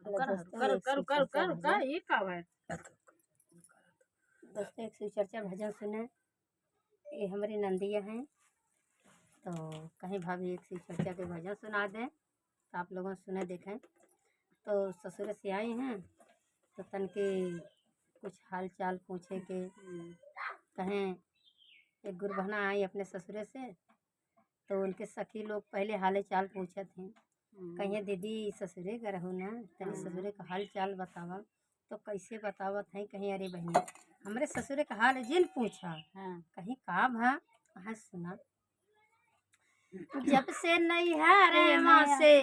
Hello दोस्तों, कर एक कर शिव कर चर्चा कर का भजन। ये का है। दोस्तों, एक शिव चर्चा भजन सुने। ये हमारी नंदिया हैं, तो कहीं भाभी एक शिव चर्चा के भजन सुना दें तो आप लोगों सुने देखें। तो ससुर से आई हैं तो तन के कुछ हाल चाल पूछे के कहें। एक गुरबहना आई अपने ससुरे से, तो उनके सखी लोग पहले हाल चाल पूछे थे। कहिए दीदी ससुरे का रहू ना, तनी ससुरे का हाल चाल बतावा। तो कैसे बतावत है। कहीं अरे बहनी हमरे ससुरे का हाल जिन पूछा। कहीं का भा हाँ सुना। जब से नैहर माँ से,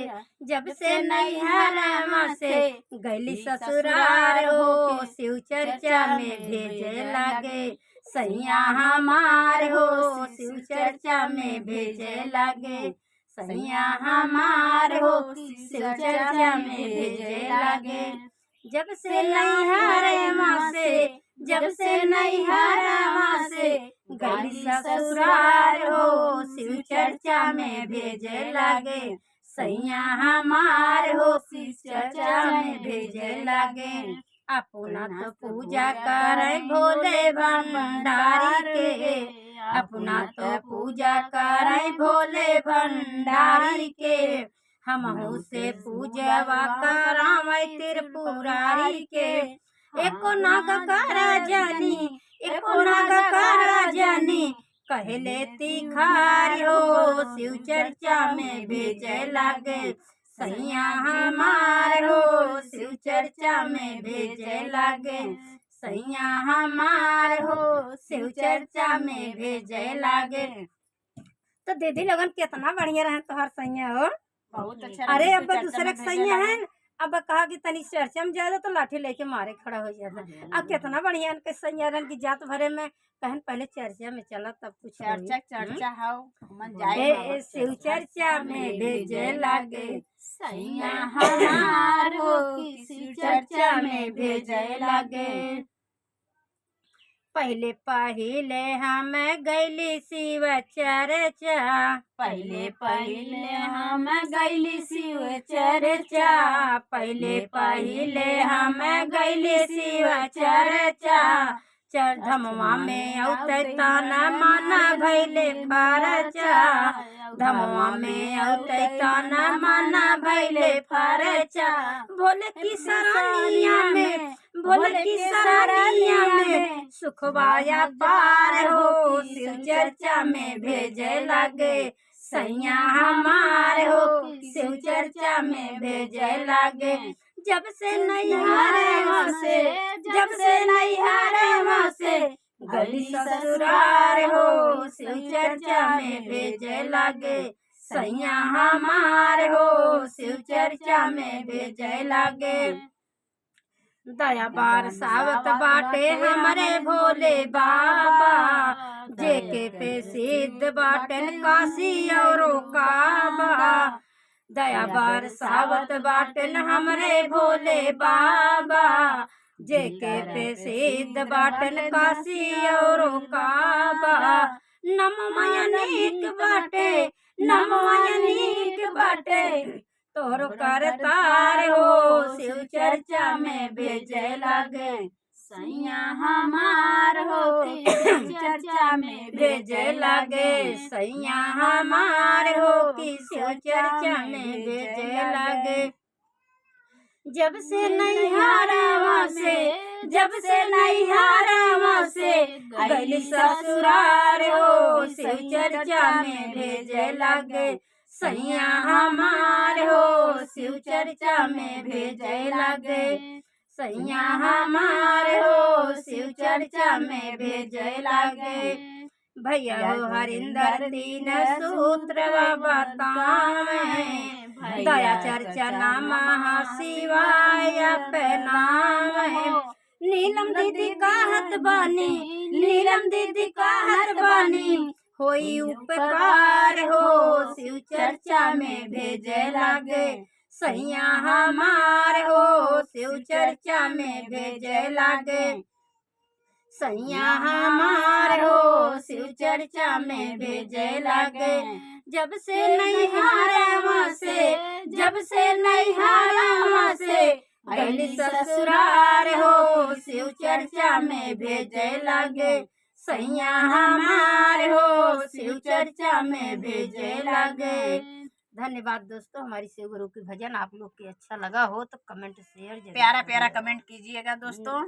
जब से नैहर माँ से गैली ससुरार हो, शिव चर्चा में भेजे लागे सैया हमार हो, शिव चर्चा में भेजे लागे सैया हमार हो, शिव चर्चा में भेजे लागे। जब से नैहर माँ से, जब से नैहर माँ से गैली ससुरार हो, शिव चर्चा में भेजे लागे सैया हमार हो, शिव चर्चा में भेजे लागे। अपना तो पूजा करे भोले भंडारी के, अपना तो पूजा करे भोले भंडारी के। हमहू से पूजवा करावे त्रिपुरारी के। एको नाग कर जानी, एको नाग कर जानी कहले तिखारी हो, शिव चर्चा में भेजे लागे सैया हमार हो, शिव चर्चा में भेजे लागे सैया हमार हो, शिव चर्चा में भेजे लागे। तो दीदी लोगन कितना बढ़िया रहे तोहर सैया हो। बहुत अच्छा। अरे अब दूसरे के सैया है, अब कहा कि तनी चर्चा में जाए तो लाठी लेके मारे खड़ा हो जाता। अब कितना बढ़िया इनके सैया रहन की जात भरे में कहन पहले चर्चा में चला तब कुछ चर्चा चर्चा हाउ मन जाए शिव चर्चा में भेजे लागे सैया हमार हो, शिव चर्चा में भेजे लागे। पहले पहले हम गैली शिव चर्चा, पहले पहले हम गैली शिव चर्चा, पहले पहले हम गैली शिव चर्चा। धमवा में औते ताना माना भैले फरचा, धमवा में औते ताना माना भैले फरचा। भोले की सरानिया में, भोले की सरानिया में सुखवाया पार हो, शिव चर्चा में भेजे लागे सैया हमार हो, शिव चर्चा में भेजे लागे। जब से नैहर से, जब से नैहर से गली ससुरार हो, शिव चर्चा में भेजे लागे सैया हमार हो, शिव चर्चा में भेजे लागे। दया बरसावत बाटे हमरे भोले बाबा, जेके पे सिद्ध बाटन काशी और काबा। दया बरसावत बाटन हमरे भोले बाबा, जेके पे सिद्ध बाटन काशी और काबा। नमोमयनीक बाटे, नमोमयनीक बाटे तोर करतार हो, शिव चर्चा में भेजे लागे सैया हमार हो, शिव चर्चा में भेजे लागे सैया हमार हो, कि शिव चर्चा में भेजे लागे। जब से नैहरवा से, जब से नैहरवा से गैली ससुरार हो, शिव चर्चा में भेजे लागे सैया हमार हो, शिव चर्चा में भेजे लागे सैया हमार हो, शिव चर्चा में भेजे लागे। भैया हो हरिंदर दीन सूत्र बतावे, दया चर्चा नमः शिवाय नाम। नीलम दीदी कहत बानी, नीलम दीदी कहत बानी होई उपकार हो, शिव चर्चा में भेजे लागे सैया हमार हो, शिव चर्चा में भेजे लागे सैया हमार हो, शिव चर्चा में भेजे लागे। जब से नैहरवा से, जब से नैहरवा से गईली ससुरार हो, शिव चर्चा में भेजे लागे सैया हमार हो, शिव चर्चा में भेजे लागे। धन्यवाद दोस्तों। हमारी शिव गुरु की भजन आप लोग के अच्छा लगा हो तो कमेंट शेयर जरूर प्यारा करिएगा। कमेंट कीजिएगा दोस्तों।